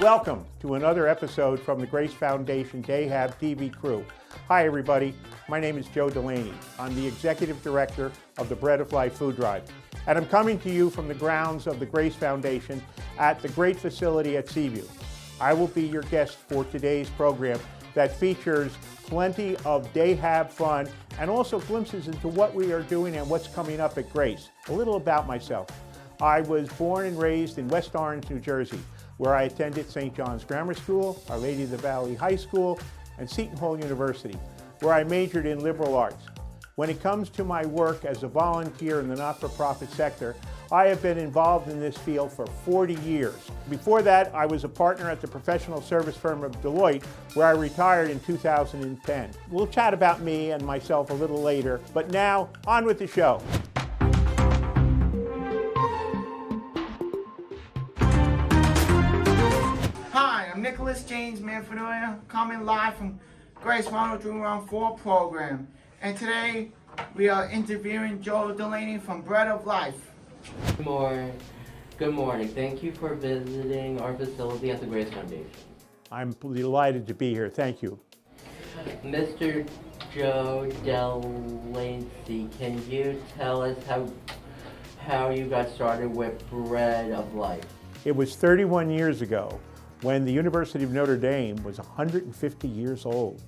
Welcome to another episode from the Grace Foundation Dayhab TV crew. Hi everybody, my name is Joe Delaney. I'm the Executive Director of the Bread of Life Food Drive. And I'm coming to you from the grounds of the Grace Foundation at the great facility at Seaview. I will be your guest for today's program that features plenty of Dayhab fun and also glimpses into what we are doing and what's coming up at Grace. A little about myself. I was born and raised in West Orange, New Jersey, where I attended St. John's Grammar School, Our Lady of the Valley High School, and Seton Hall University, where I majored in liberal arts. When it comes to my work as a volunteer in the not-for-profit sector, I have been involved in this field for 40 years. Before that, I was a partner at the professional service firm of Deloitte, where I retired in 2010. We'll chat about me and myself a little later, but now, on with the show. Hi, I'm Nicholas James Manfredonia, coming live from Grace 10314 program. And today, we are interviewing Joe Delaney from Bread of Life. Good morning. Thank you for visiting our facility at the Grace Foundation. I'm delighted to be here. Thank you. Mr. Joe Delaney, can you tell us how you got started with Bread of Life? It was 31 years ago when the University of Notre Dame was 150 years old.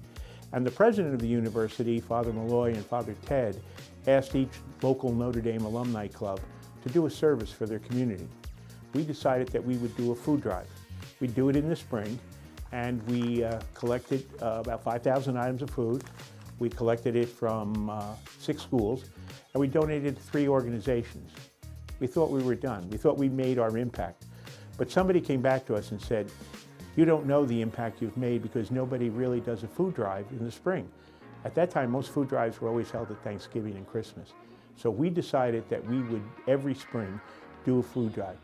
And the president of the university, Father Malloy and Father Ted, asked each local Notre Dame alumni club to do a service for their community. We decided that we would do a food drive. We'd do it in the spring, and we collected about 5,000 items of food. We collected it from 6 schools, and we donated to 3 organizations. We thought we were done. We thought we made our impact. But somebody came back to us and said, "You don't know the impact you've made because nobody really does a food drive in the spring." At that time, most food drives were always held at Thanksgiving and Christmas. So we decided that we would, every spring, do a food drive.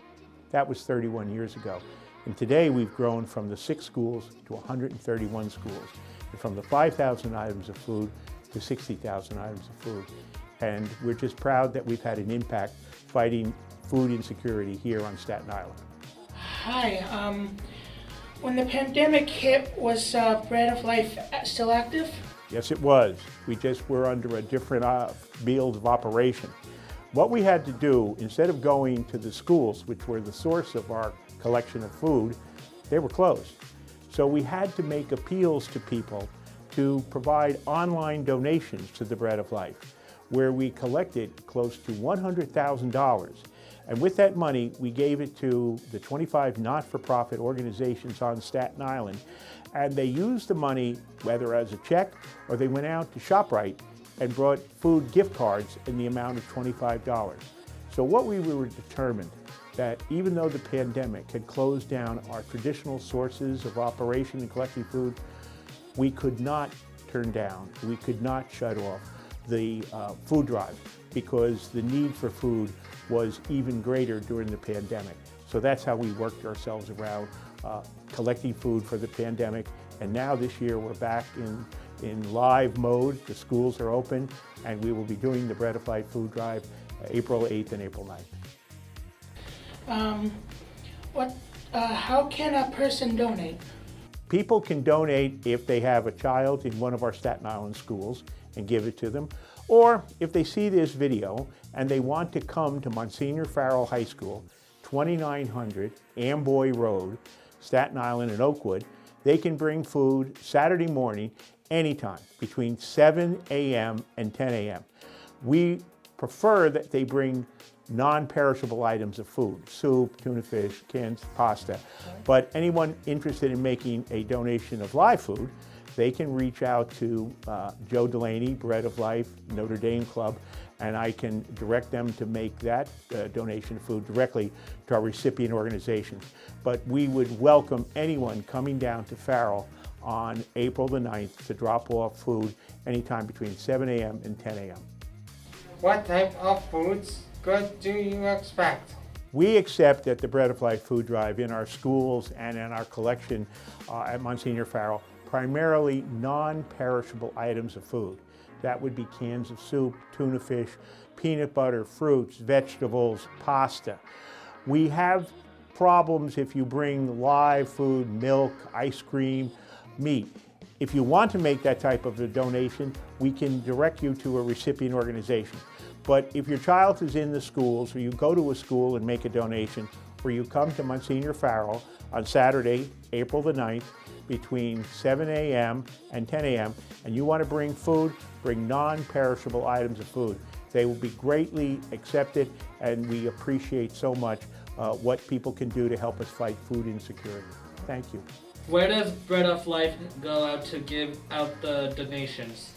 That was 31 years ago. And today we've grown from the 6 schools to 131 schools, and from the 5,000 items of food to 60,000 items of food. And we're just proud that we've had an impact fighting food insecurity here on Staten Island. Hi, when the pandemic hit, was Bread of Life still active? Yes, it was. We just were under a different field of operation. What we had to do, instead of going to the schools, which were the source of our collection of food, they were closed. So we had to make appeals to people to provide online donations to the Bread of Life, where we collected close to $100,000. And with that money, we gave it to the 25 not-for-profit organizations on Staten Island. And they used the money, whether as a check or they went out to ShopRite and brought food gift cards in the amount of $25. So what we were determined that even though the pandemic had closed down our traditional sources of operation in collecting food, we could not turn down, we could not shut off the food drive, because the need for food was even greater during the pandemic. So that's how we worked ourselves around collecting food for the pandemic. And now this year we're back in live mode. The schools are open, and we will be doing the Bread of Life food drive April 8th and April 9th. How can a person donate? People can donate if they have a child in one of our Staten Island schools and give it to them. Or if they see this video and they want to come to Monsignor Farrell High School, 2900 Amboy Road, Staten Island and Oakwood, they can bring food Saturday morning anytime between 7 a.m. and 10 a.m. We prefer that they bring non-perishable items of food, soup, tuna fish, canned pasta. But anyone interested in making a donation of live food, they can reach out to Joe Delaney, Bread of Life, Notre Dame Club, and I can direct them to make that donation of food directly to our recipient organizations. But we would welcome anyone coming down to Farrell on April the 9th to drop off food anytime between 7 a.m. and 10 a.m. What type of foods good do you expect? We accept at the Bread of Life food drive in our schools and in our collection at Monsignor Farrell primarily non-perishable items of food. That would be cans of soup, tuna fish, peanut butter, fruits, vegetables, pasta. We have problems if you bring live food, milk, ice cream, meat. If you want to make that type of a donation, we can direct you to a recipient organization. But if your child is in the schools, or you go to a school and make a donation, or you come to Monsignor Farrell on Saturday, April the 9th, between 7 a.m. and 10 a.m., and you want to bring food, bring non-perishable items of food. They will be greatly accepted, and we appreciate so much what people can do to help us fight food insecurity. Thank you. Where does Bread of Life go out to give out the donations?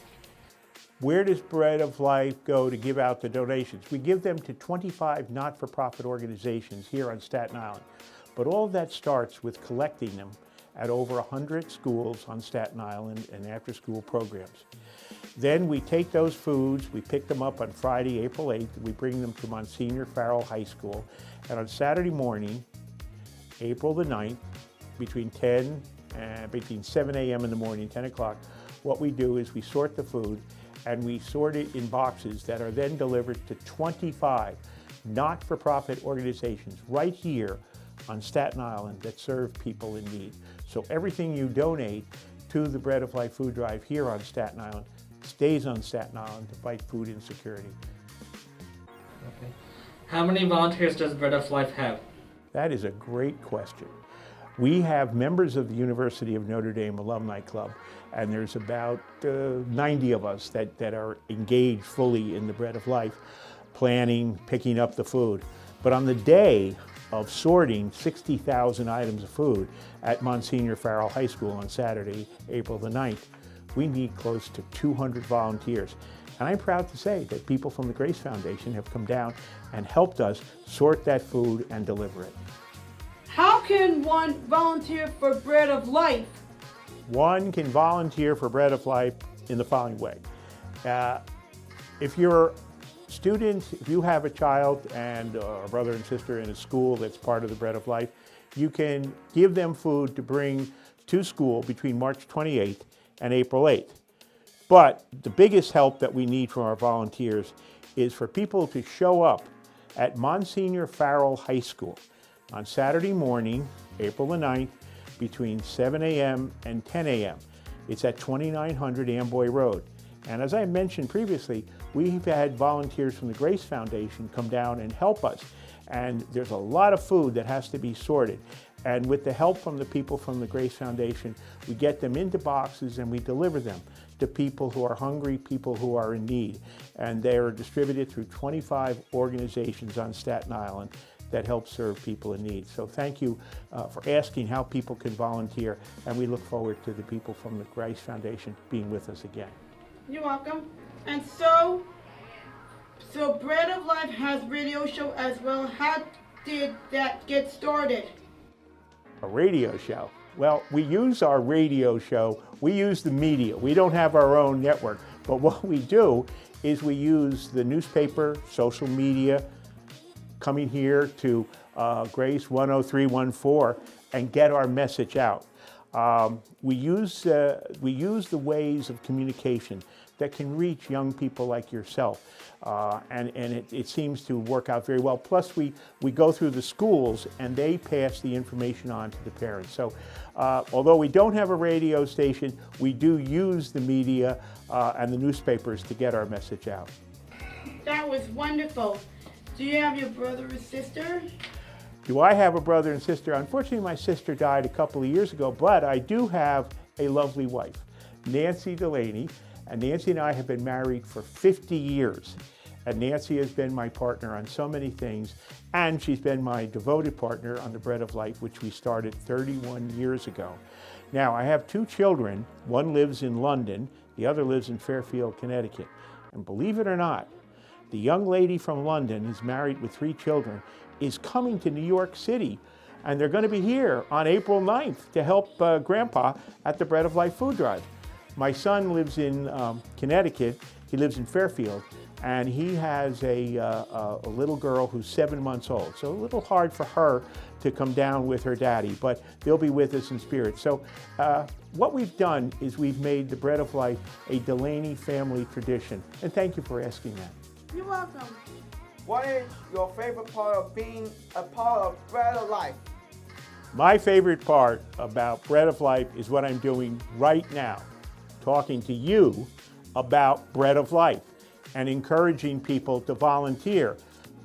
Where does Bread of Life go to give out the donations? We give them to 25 not-for-profit organizations here on Staten Island. But all of that starts with collecting them at over 100 schools on Staten Island and after-school programs. Then we take those foods, we pick them up on Friday, April 8th, we bring them to Monsignor Farrell High School, and on Saturday morning, April the 9th, between 7 a.m. in the morning, 10 o'clock, what we do is we sort the food, and we sort it in boxes that are then delivered to 25 not-for-profit organizations right here on Staten Island that serve people in need. So everything you donate to the Bread of Life food drive here on Staten Island stays on Staten Island to fight food insecurity. Okay. How many volunteers does Bread of Life have? That is a great question. We have members of the University of Notre Dame Alumni Club, and there's about 90 of us that are engaged fully in the Bread of Life, planning, picking up the food. But on the day of sorting 60,000 items of food at Monsignor Farrell High School on Saturday, April the 9th, we need close to 200 volunteers. And I'm proud to say that people from the Grace Foundation have come down and helped us sort that food and deliver it. How can one volunteer for Bread of Life? One can volunteer for Bread of Life in the following way. If you're students, if you have a child and a brother and sister in a school that's part of the Bread of Life, you can give them food to bring to school between March 28th and April 8th. But the biggest help that we need from our volunteers is for people to show up at Monsignor Farrell High School on Saturday morning, April the 9th, between 7 a.m. and 10 a.m. It's at 2900 Amboy Road. And as I mentioned previously, we've had volunteers from the Grace Foundation come down and help us. And there's a lot of food that has to be sorted. And with the help from the people from the Grace Foundation, we get them into boxes and we deliver them to people who are hungry, people who are in need. And they are distributed through 25 organizations on Staten Island that help serve people in need. So thank you for asking how people can volunteer, and we look forward to the people from the Grace Foundation being with us again. You're welcome. And so Bread of Life has radio show as well. How did that get started? A radio show. Well, we use our radio show, we use the media. We don't have our own network, but what we do is we use the newspaper, social media, coming here to Grace 10314 and get our message out. We use the ways of communication that can reach young people like yourself, and it seems to work out very well. Plus, we go through the schools and they pass the information on to the parents. So, although we don't have a radio station, we do use the media and the newspapers to get our message out. That was wonderful. Do you have your brother or sister? Do I have a brother and sister? Unfortunately, my sister died a couple of years ago, but I do have a lovely wife, Nancy Delaney, and Nancy and I have been married for 50 years. And Nancy has been my partner on so many things, and she's been my devoted partner on the Bread of Life, which we started 31 years ago. Now, I have two children. One lives in London, the other lives in Fairfield, Connecticut. And believe it or not, the young lady from London is married with 3 children, is coming to New York City, and they're going to be here on April 9th to help Grandpa at the Bread of Life food drive. My son lives in Connecticut. He lives in Fairfield, and he has a little girl who's 7 months old. So a little hard for her to come down with her daddy, but they'll be with us in spirit. So what we've done is we've made the Bread of Life a Delaney family tradition. And thank you for asking that. You're welcome. What is your favorite part of being a part of Bread of Life? My favorite part about Bread of Life is what I'm doing right now, talking to you about Bread of Life and encouraging people to volunteer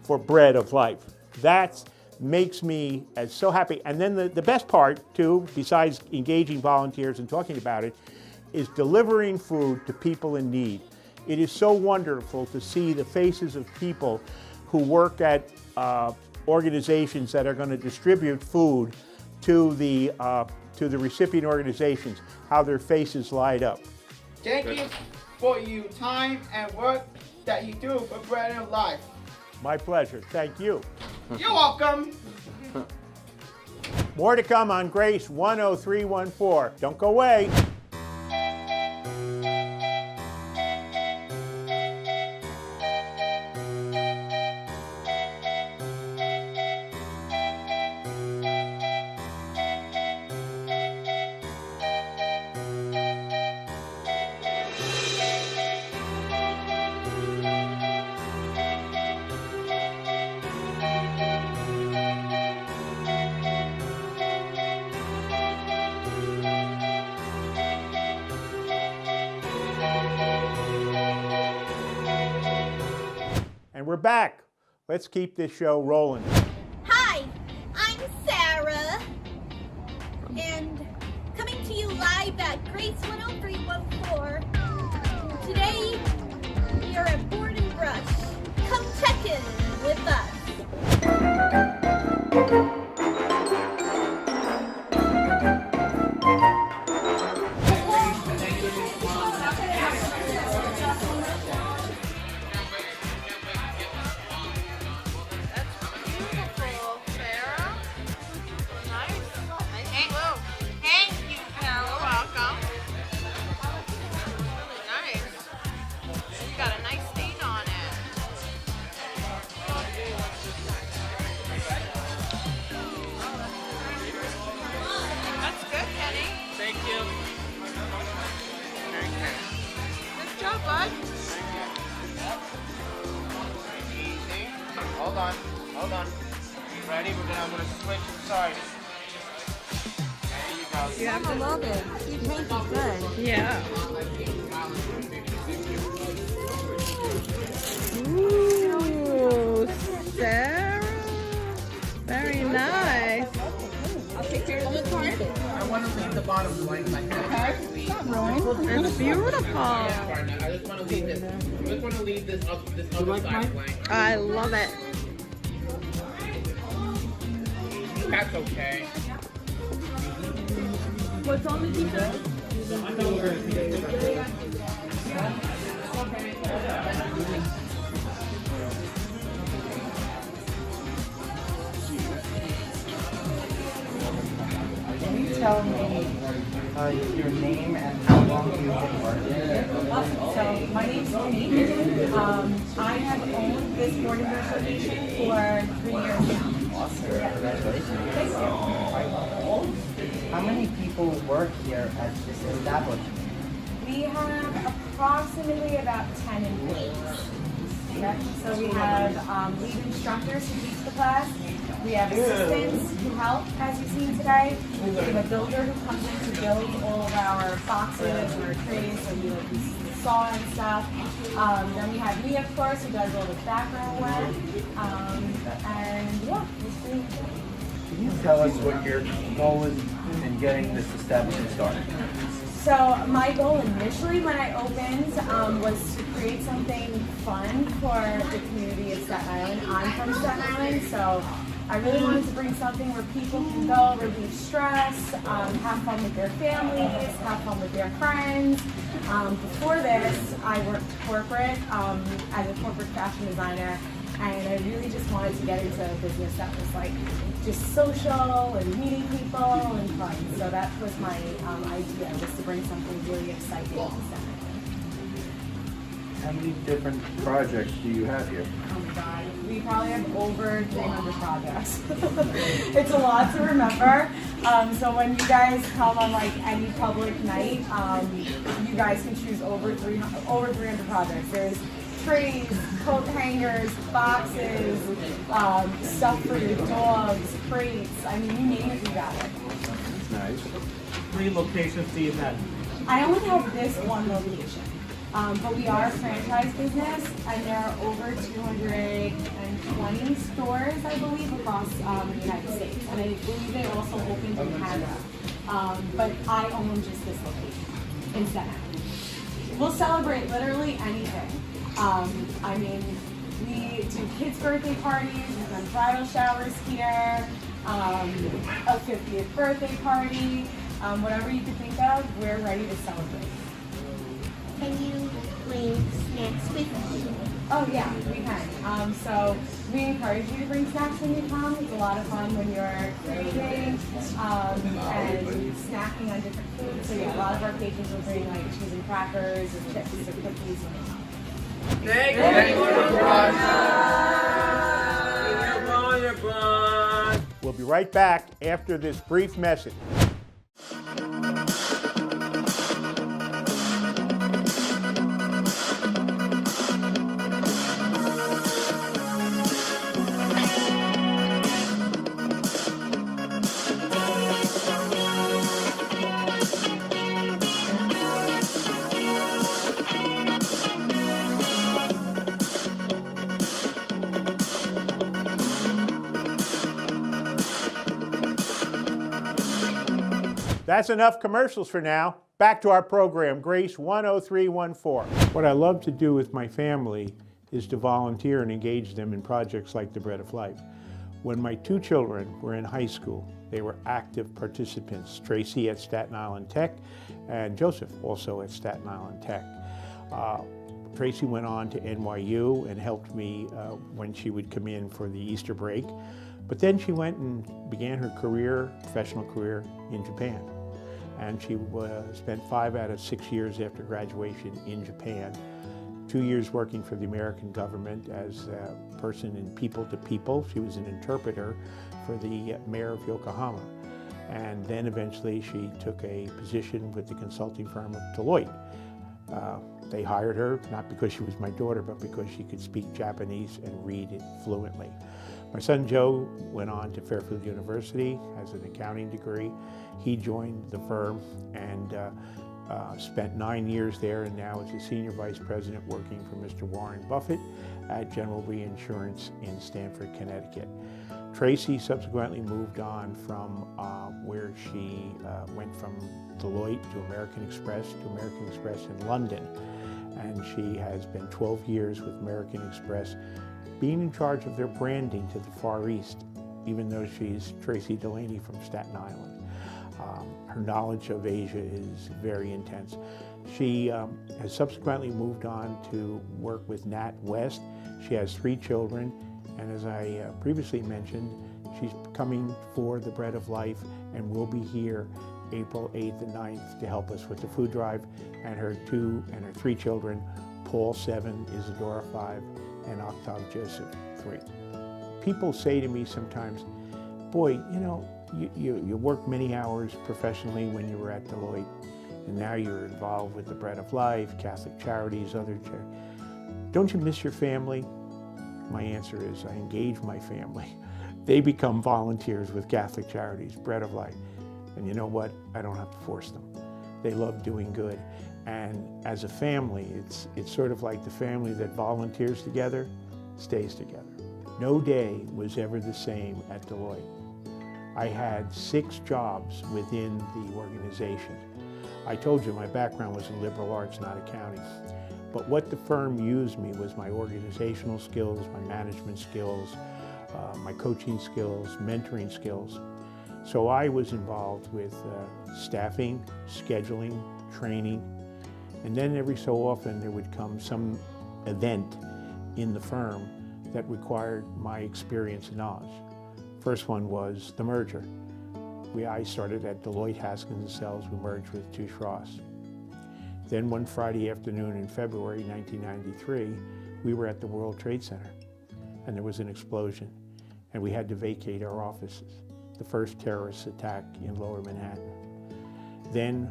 for Bread of Life. That makes me so happy. And then the best part, too, besides engaging volunteers and talking about it, is delivering food to people in need. It is so wonderful to see the faces of people who work at organizations that are going to distribute food to the recipient organizations, how their faces light up. Thank you for your time and work that you do for Bread of Life. My pleasure. Thank you. You're welcome. More to come on Grace 10314. Don't go away. And we're back. Let's keep this show rolling. Hi, I'm Sarah, and coming to you live at Grace 10314. Today, we are at Board and Brush. Come check in with us. Hold on. Ready? I'm gonna switch sides. There you go. Yeah, I love it. You paint is good. Yeah. Ooh, Sarah. Very nice. I'll take care of the part. I want to leave the bottom blank like that. It's beautiful. I just want to leave this. I just want to leave this other side blank. I love it. That's okay. What's on the t-shirt? Can you tell me your name and how long you've been working here? So my name's Delaney. I have owned this board and brush location for 3 years now. Awesome. Congratulations. Thank you. How many people work here at this establishment? We have approximately about 10 employees. Okay. So we have lead instructors who teach the class. We have assistants who help, as you've seen today. We have a builder who comes in to build all of our boxes and our trays, so we saw and stuff. Then we have me, of course, who does all the background work. And yeah, it's pretty good. Can you tell us what your goal is in getting this establishment started? So my goal initially when I opened was to create something fun for the community of Staten Island. I'm from Staten Island, so I really wanted to bring something where people can go, relieve stress, have fun with their families, have fun with their friends. Before this, I worked corporate as a corporate fashion designer, and I really just wanted to get into a business that was like just social and meeting people and fun. So that was my idea, was to bring something really exciting to Staten Island. How many different projects do you have here? Oh my God, we probably have over 300 projects. It's a lot to remember. So when you guys come on like any public night, you guys can choose over 300 projects. There's trays, coat hangers, boxes, stuff for your dogs, crates. I mean, you name it, we got it. Nice. 3 locations do you have? I only have this one location, but we are a franchise business, and there are over 220 stores, I believe, across the United States. And I believe they also opened in Canada. But I own just this location in Staten. We'll celebrate literally anything. I mean, we do kids' birthday parties, we've done bridal showers here, a 50th birthday party, whatever you could think of, we're ready to celebrate. Can you bring snacks with you? Oh yeah, we can. So we encourage you to bring snacks when you come. It's a lot of fun when you're creating and snacking on different foods. So yeah, a lot of our patrons will bring like cheese and crackers or chips or cookies when they come. Thank you. We'll be right back after this brief message. That's enough commercials for now. Back to our program, Grace 10314. What I love to do with my family is to volunteer and engage them in projects like the Bread of Life. When my 2 children were in high school, they were active participants, Tracy at Staten Island Tech and Joseph also at Staten Island Tech. Tracy went on to NYU and helped me when she would come in for the Easter break. But then she went and began her career, professional career in Japan. And she spent 5 out of 6 years after graduation in Japan, 2 years working for the American government as a person in people to people. She was an interpreter for the mayor of Yokohama. And then eventually she took a position with the consulting firm of Deloitte. They hired her, not because she was my daughter, but because she could speak Japanese and read it fluently. My son Joe went on to Fairfield University, has an accounting degree. He joined the firm and spent 9 years there, and now is a senior vice president working for Mr. Warren Buffett at General Reinsurance in Stamford, Connecticut. Tracy subsequently moved on from where she went from Deloitte to American Express in London. And she has been 12 years with American Express, being in charge of their branding to the Far East, even though she's Tracy Delaney from Staten Island. Her knowledge of Asia is very intense. She has subsequently moved on to work with Nat West. She has 3 children, and as I previously mentioned, she's coming for the Bread of Life and will be here April 8th and 9th to help us with the food drive, and her 3 children, Paul 7, Isadora 5, and Octave Joseph 3. People say to me sometimes, boy, you know, you worked many hours professionally when you were at Deloitte, and now you're involved with the Bread of Life, Catholic Charities, other charities. Don't you miss your family? My answer is I engage my family. They become volunteers with Catholic Charities, Bread of Life. And you know what? I don't have to force them. They love doing good. And as a family, it's sort of like the family that volunteers together stays together. No day was ever the same at Deloitte. I had 6 jobs within the organization. I told you my background was in liberal arts, not accounting. But what the firm used me was my organizational skills, my management skills, my coaching skills, mentoring skills. So I was involved with staffing, scheduling, training, and then every so often there would come some event in the firm that required my experience and knowledge. First one was the merger. I started at Deloitte Haskins & Sells. We merged with Touche Ross. Then one Friday afternoon in February 1993, we were at the World Trade Center, and there was an explosion, and we had to vacate our offices. The first terrorist attack in Lower Manhattan. Then,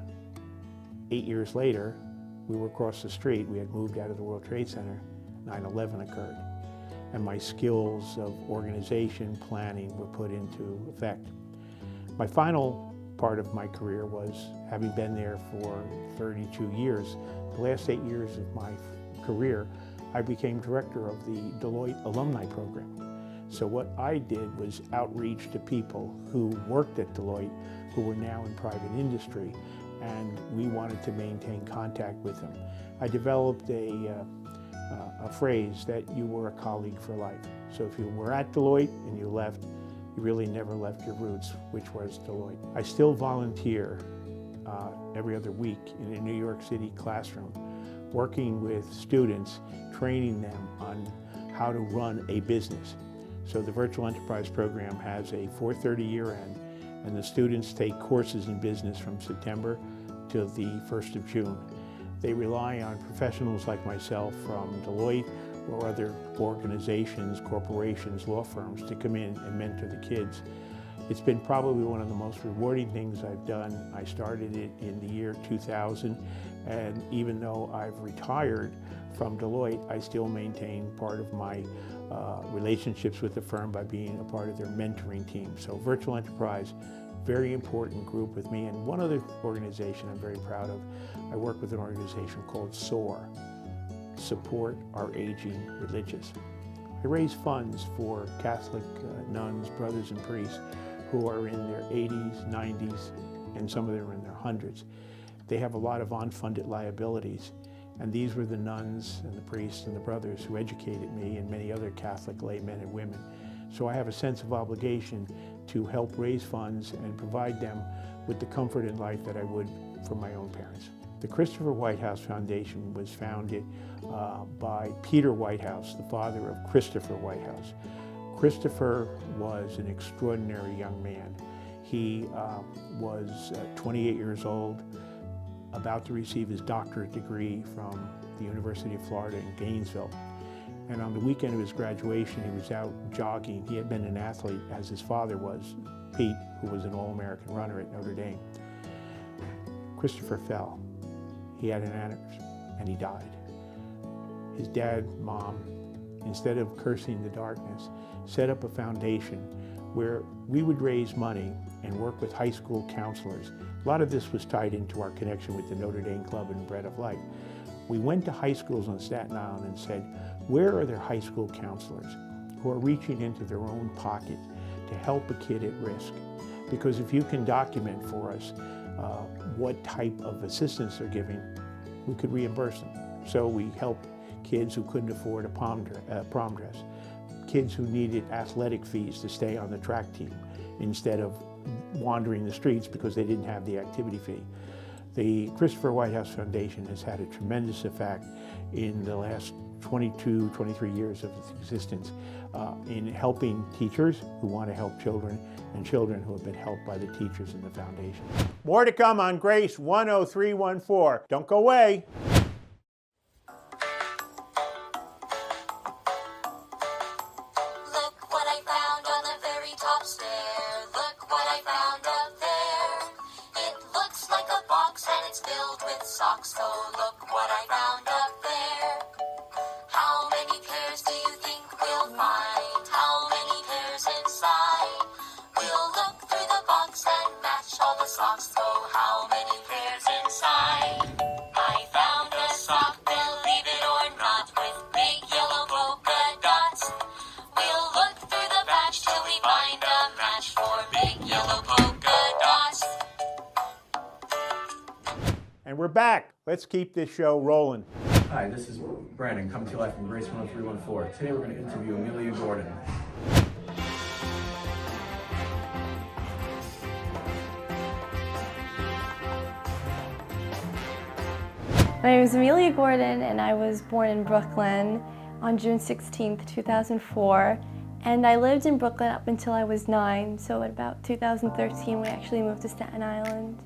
8 years later, we were across the street. We had moved out of the World Trade Center, 9/11 occurred. And my skills of organization, planning were put into effect. My final part of my career was, having been there for 32 years, the last 8 years of my career, I became director of the Deloitte Alumni Program. So what I did was outreach to people who worked at Deloitte, who were now in private industry, and we wanted to maintain contact with them. I developed a phrase that you were a colleague for life. So if you were at Deloitte and you left, you really never left your roots, which was Deloitte. I still volunteer every other week in a New York City classroom, working with students, training them on how to run a business. So the Virtual Enterprise Program has a 4:30 year end, and the students take courses in business from September to the 1st of June. They rely on professionals like myself from Deloitte or other organizations, corporations, law firms to come in and mentor the kids. It's been probably one of the most rewarding things I've done. I started it in the year 2000, and even though I've retired from Deloitte, I still maintain part of my relationships with the firm by being a part of their mentoring team. So Virtual Enterprise, very important group with me. And one other organization I'm very proud of, I work with an organization called SOAR, Support Our Aging Religious. I raise funds for Catholic nuns, brothers and priests who are in their 80s, 90s, and some of them are in their hundreds. They have a lot of unfunded liabilities, and these were the nuns and the priests and the brothers who educated me and many other Catholic lay men and women. So I have a sense of obligation to help raise funds and provide them with the comfort in life that I would for my own parents. The Christopher Whitehouse Foundation was founded by Peter Whitehouse, the father of Christopher Whitehouse. Christopher was an extraordinary young man. He was 28 years old, about to receive his doctorate degree from the University of Florida in Gainesville. And on the weekend of his graduation, he was out jogging. He had been an athlete, as his father was, Pete, who was an All-American runner at Notre Dame. Christopher fell. He had an aneurysm, and he died. His dad, mom, instead of cursing the darkness, set up a foundation where we would raise money and work with high school counselors. A lot of this was tied into our connection with the Notre Dame Club and Bread of Life. We went to high schools on Staten Island and said, where are there high school counselors who are reaching into their own pocket to help a kid at risk? Because if you can document for us what type of assistance they're giving, we could reimburse them. So we helped kids who couldn't afford a prom dress, kids who needed athletic fees to stay on the track team instead of wandering the streets because they didn't have the activity fee. The Christopher Whitehouse Foundation has had a tremendous effect in the last 22, 23 years of its existence in helping teachers who want to help children and children who have been helped by the teachers in the foundation. More to come on Grace 10314. Don't go away. Look what I found on the very top stair. Look what I found up there. It looks like a box and it's filled with socks. So look what I found up there. How many pairs do you think we'll find? How many pairs inside? We'll look through the box and match all the socks. So how many pairs inside? I found a sock, believe it or not, with big yellow polka dots. We'll look through the patch till we find a match for big yellow polka dots. And we're back. Let's keep this show rolling. Hi, this is Brandon, coming to you live from Grace 10314. Today we're going to interview Amelia Gordon. My name is Amelia Gordon, and I was born in Brooklyn on June 16th, 2004. And I lived in Brooklyn up until I was 9, so at about 2013 we actually moved to Staten Island.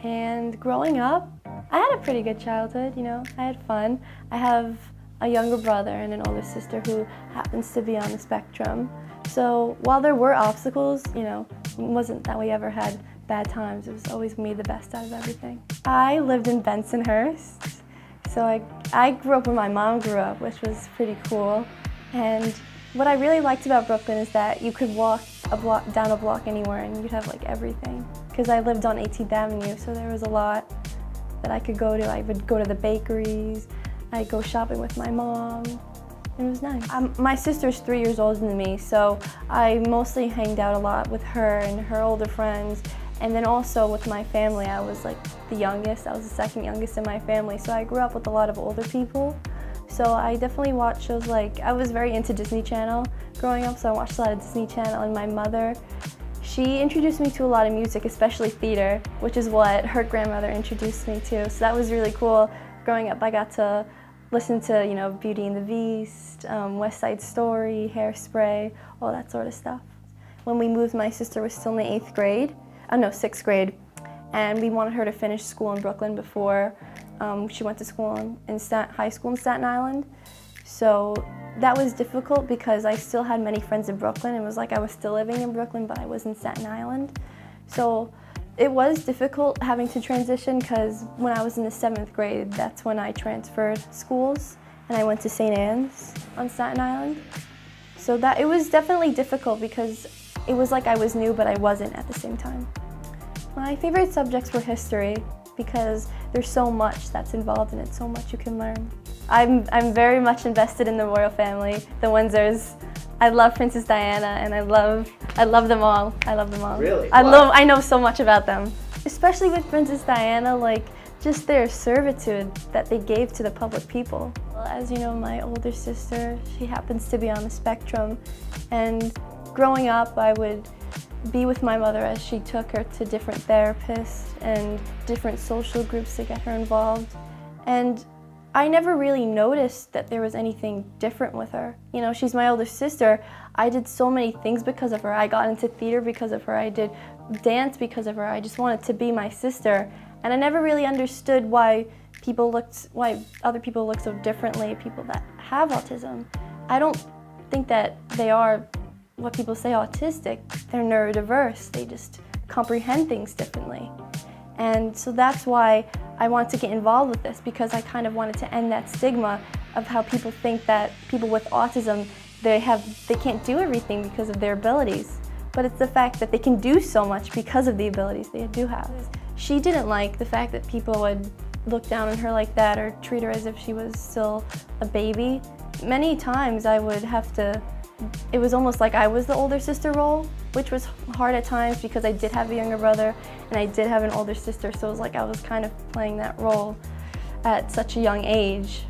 And growing up, I had a pretty good childhood, you know, I had fun. I have a younger brother and an older sister who happens to be on the spectrum. So while there were obstacles, you know, it wasn't that we ever had bad times. It was always me the best out of everything. I lived in Bensonhurst, So I grew up where my mom grew up, which was pretty cool. And what I really liked about Brooklyn is that you could walk down a block anywhere and you'd have like everything. Because I lived on 18th Avenue, so there was a lot that I could go to. I would go to the bakeries, I'd go shopping with my mom. It was nice. My sister's 3 years older than me, so I mostly hanged out a lot with her and her older friends. And then also with my family, I was like the youngest. I was the second youngest in my family, so I grew up with a lot of older people. So I definitely watched shows like, I was very into Disney Channel growing up, so I watched a lot of Disney Channel. And my mother, she introduced me to a lot of music, especially theater, which is what her grandmother introduced me to. So that was really cool. Growing up, I got to listen to, you know, Beauty and the Beast, West Side Story, Hairspray, all that sort of stuff. When we moved, my sister was still in the 6th grade, and we wanted her to finish school in Brooklyn before she went to school high school in Staten Island. So that was difficult because I still had many friends in Brooklyn. It was like I was still living in Brooklyn, but I was in Staten Island. So it was difficult having to transition because when I was in the 7th grade, that's when I transferred schools and I went to St. Anne's on Staten Island. So it was definitely difficult because it was like I was new, but I wasn't at the same time. My favorite subjects were history because there's so much that's involved in it, so much you can learn. I'm very much invested in the royal family, the Windsors. I love Princess Diana, and I love them all. I love them all. Really? I know so much about them. Especially with Princess Diana, like just their servitude that they gave to the public people. Well, as you know, my older sister, she happens to be on the spectrum, and growing up, I would be with my mother as she took her to different therapists and different social groups to get her involved. And I never really noticed that there was anything different with her. You know, she's my older sister. I did so many things because of her. I got into theater because of her. I did dance because of her. I just wanted to be my sister. And I never really understood why other people look so differently, people that have autism. I don't think that they are what people say autistic. They're neurodiverse. They just comprehend things differently. And so that's why I wanted to get involved with this, because I kind of wanted to end that stigma of how people think that people with autism, they can't do everything because of their abilities. But it's the fact that they can do so much because of the abilities they do have. She didn't like the fact that people would look down on her like that or treat her as if she was still a baby. Many times I would have to, it was almost like I was the older sister role, which was hard at times because I did have a younger brother and I did have an older sister, so it was like I was kind of playing that role at such a young age.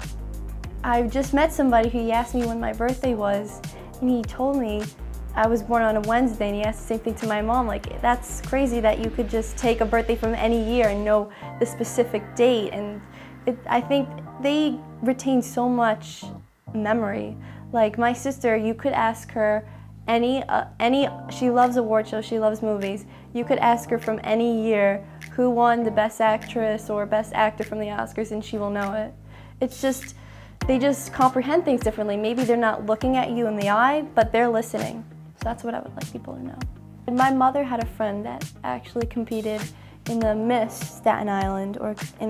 I just met somebody who asked me when my birthday was, and he told me I was born on a Wednesday, and he asked the same thing to my mom, like, that's crazy that you could just take a birthday from any year and know the specific date. And I think they retain so much memory. Like my sister, you could ask her she loves award shows, she loves movies. You could ask her from any year who won the Best Actress or Best Actor from the Oscars, and she will know it. It's just, they just comprehend things differently. Maybe they're not looking at you in the eye, but they're listening. So that's what I would like people to know. And my mother had a friend that actually competed in the Miss Staten Island,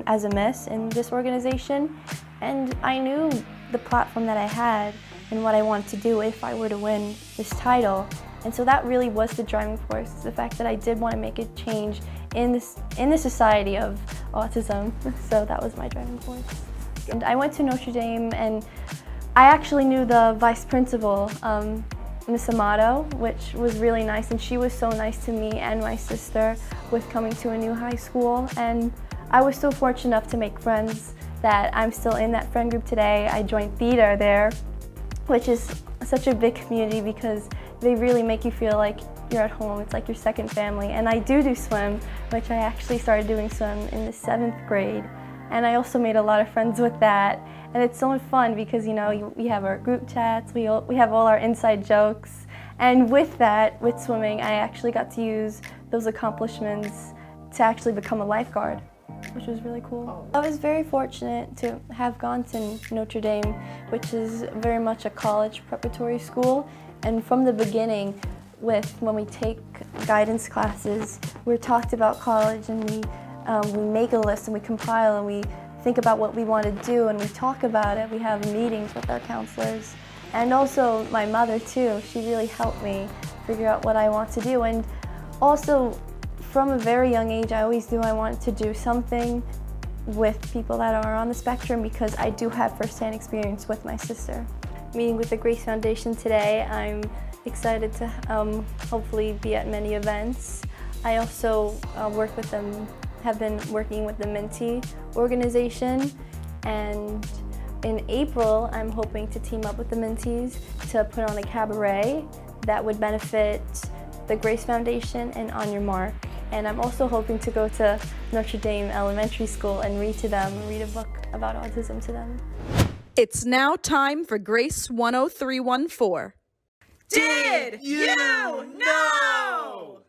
as a Miss in this organization. And I knew the platform that I had and what I wanted to do if I were to win this title. And so that really was the driving force, the fact that I did want to make a change in the society of autism. So that was my driving force. And I went to Notre Dame, and I actually knew the vice principal, Miss Amato, which was really nice, and she was so nice to me and my sister with coming to a new high school. And I was so fortunate enough to make friends that I'm still in that friend group today. I joined theater there, which is such a big community because they really make you feel like you're at home. It's like your second family. And I do swim, which I actually started doing swim in the 7th grade. And I also made a lot of friends with that. And it's so much fun because, you know, we have our group chats, we have all our inside jokes. And with that, with swimming, I actually got to use those accomplishments to actually become a lifeguard, which was really cool. I was very fortunate to have gone to Notre Dame, which is very much a college preparatory school. And from the beginning, when we take guidance classes, we're talked about college, and we make a list and we compile and we think about what we want to do and we talk about it. We have meetings with our counselors. And also my mother too, she really helped me figure out what I want to do. And also from a very young age, I always knew I wanted to do something with people that are on the spectrum because I do have firsthand experience with my sister. Meeting with the Grace Foundation today, I'm excited to hopefully be at many events. I also work with them, have been working with the Minty organization, and in April I'm hoping to team up with the Minties to put on a cabaret that would benefit the Grace Foundation and On Your Mark. And I'm also hoping to go to Notre Dame Elementary School and read to them, read a book about autism to them. It's now time for Grace 10314. Did you know?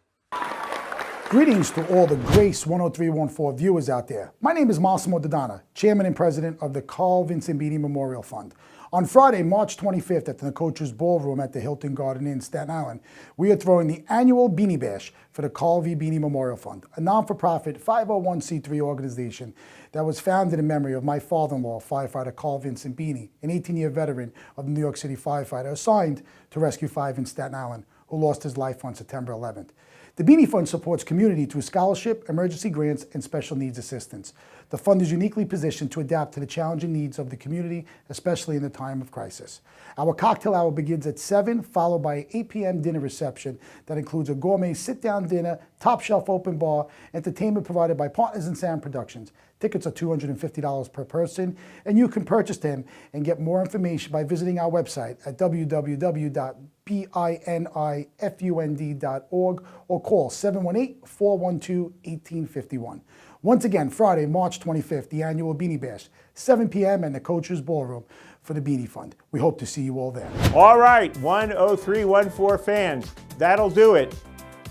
Greetings to all the Grace 10314 viewers out there. My name is Massimo Dodana, Chairman and President of the Carl Vincent Beatty Memorial Fund. On Friday, March 25th at the Coach's Ballroom at the Hilton Garden Inn, Staten Island, we are throwing the annual Beanie Bash for the Carl V. Beatty Memorial Fund, a non-for-profit 501c3 organization that was founded in memory of my father-in-law, firefighter Carl Vincent Beatty, an 18-year veteran of the New York City firefighter assigned to Rescue 5 in Staten Island, who lost his life on September 11th. The Beanie Fund supports community through scholarship, emergency grants, and special needs assistance. The fund is uniquely positioned to adapt to the challenging needs of the community, especially in the time of crisis. Our cocktail hour begins at 7, followed by an 8 p.m. dinner reception that includes a gourmet sit-down dinner, top-shelf open bar, entertainment provided by Partners in Sound Productions. Tickets are $250 per person, and you can purchase them and get more information by visiting our website at www.binifund.org or call 718-412-1851. Once again, Friday, March 25th, the annual Beanie Bash, 7 p.m. in the Coach's Ballroom for the Beanie Fund. We hope to see you all there. All right, 10314 fans, that'll do it.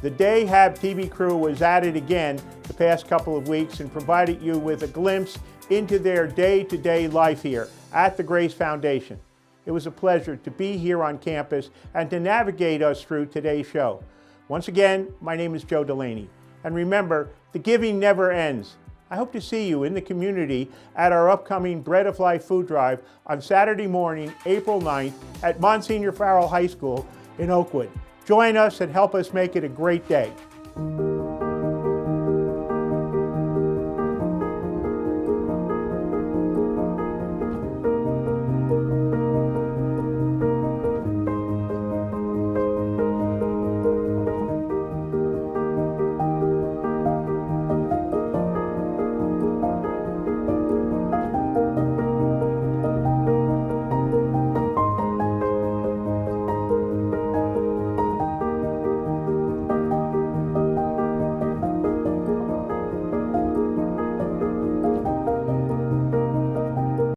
The Day Hab TV crew was at it again the past couple of weeks and provided you with a glimpse into their day-to-day life here at the Grace Foundation. It was a pleasure to be here on campus and to navigate us through today's show. Once again, my name is Joe Delaney. And remember, the giving never ends. I hope to see you in the community at our upcoming Bread of Life food drive on Saturday morning, April 9th at Monsignor Farrell High School in Oakwood. Join us and help us make it a great day.